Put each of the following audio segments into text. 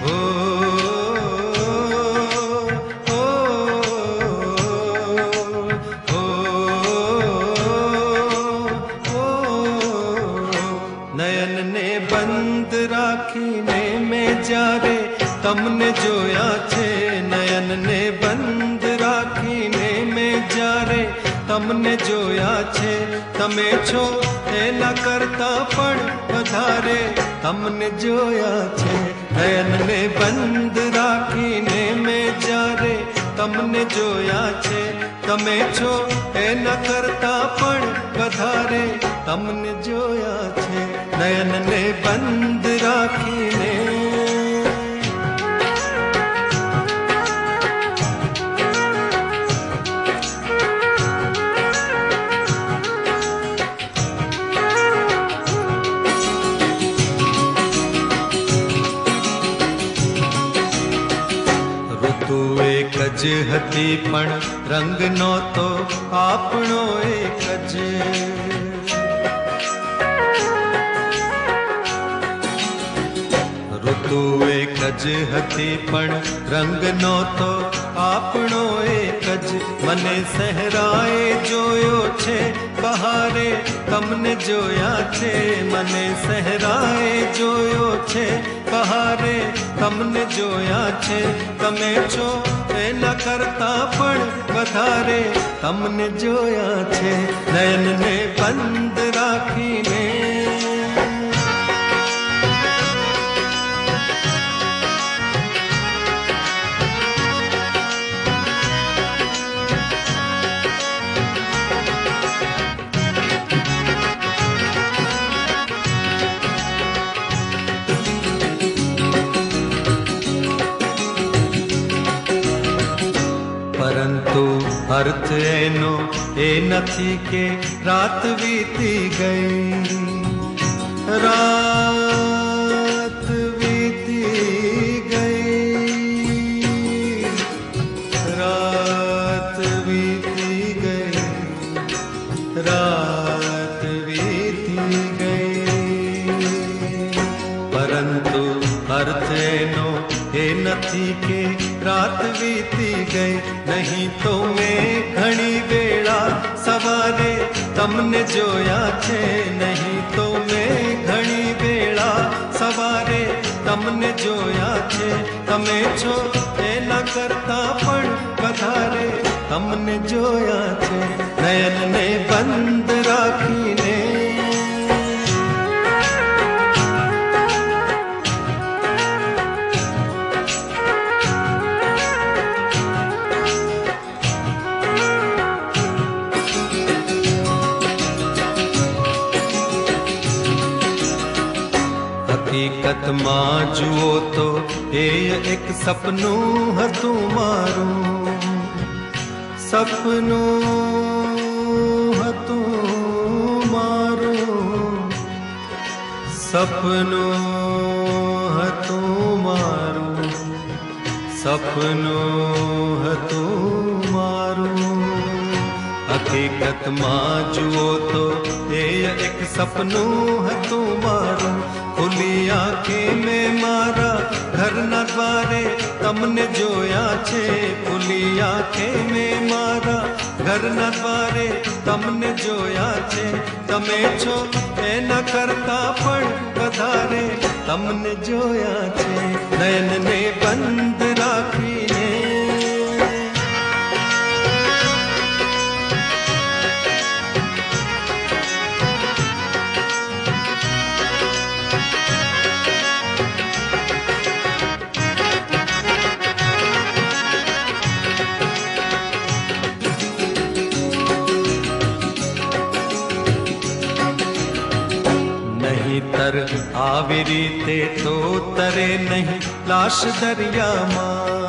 ओ, ओ, ओ, नयन ने बंद राखीने में जारे तमने जोया छे। नयन ने बंद राखीने में जारे तमने जोया छे। तमे छो एना करता पण वधारे तमने जोया छे। नयन ने बंद राखीने में जारे तमने जोया छे। तमे छो एना करता पण वधारे तमने जोया छे। नयन ने बंद राखीने एक ज हती पण रंग नहोतो आपणो एक ज। ऋतु एक ज हती पण रंग नहोतो आपणो एक ज। मने सहराए जोयो छे बहारे तमने जोया छे। मने सहराए जोयो छे बहारे तमने जोया छे। तमे छो एना करता पण वधारे तमने जोया छे। नयन ने बंद राखीने परंतु अर्थ एनो ए नथी के रात वीती गई। रात वीती गई। रात वीती गई। रात बीती गई। परंतु अर्थ एनो ए नथी के रात बीती गई। नहीं तो मैं घणी वेला सवारे तमने जोया छे। नहीं तो मैं घणी वेला सवारे तमने जोया छे। तमे छो एना करता पण वधारे तमने जोया छे। नयन ने बंद राखीने हकीकत मां जुओ तो ए एक सपनू हतू मारू। सपनू हतू मारू। सपनू हतू मारू। सपनू हतू मारू। हकीकत मां जुओ तो ए एक सपनू हतू मारू। खुली आंखें में मारा घर न द्वारे तमने जोया छे। खुली आंखें में मारा घर न द्वारे तमने जोया छे। तमे छो एना करता पण वधारे तमने जोया छे। नयन ने बंद राखीने तर आवी रीते तो तरे नहीं लाश दरिया मां।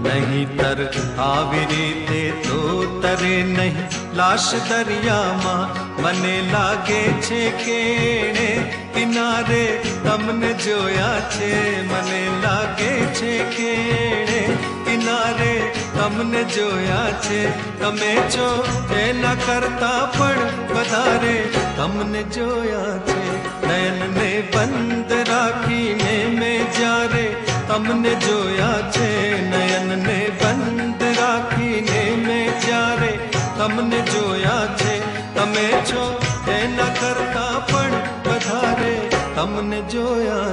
नहीं तर आवी रीते तो तरे नहीं लाश दरिया मां। मने लागे छे केणे किनारे तमने जोया छे। मने लागे छे केणे किनारे तमने जोया छे। तमे छो एना करता पण वधारे તમને જોયા છે નયનને બંધ રાખીને મેં જ્યારે તમને જોયા છે નયનને બંધ રાખીને મેં જ્યારે તમને જોયા છે તમે છો એના કરતા પણ વધારે તમને જોયા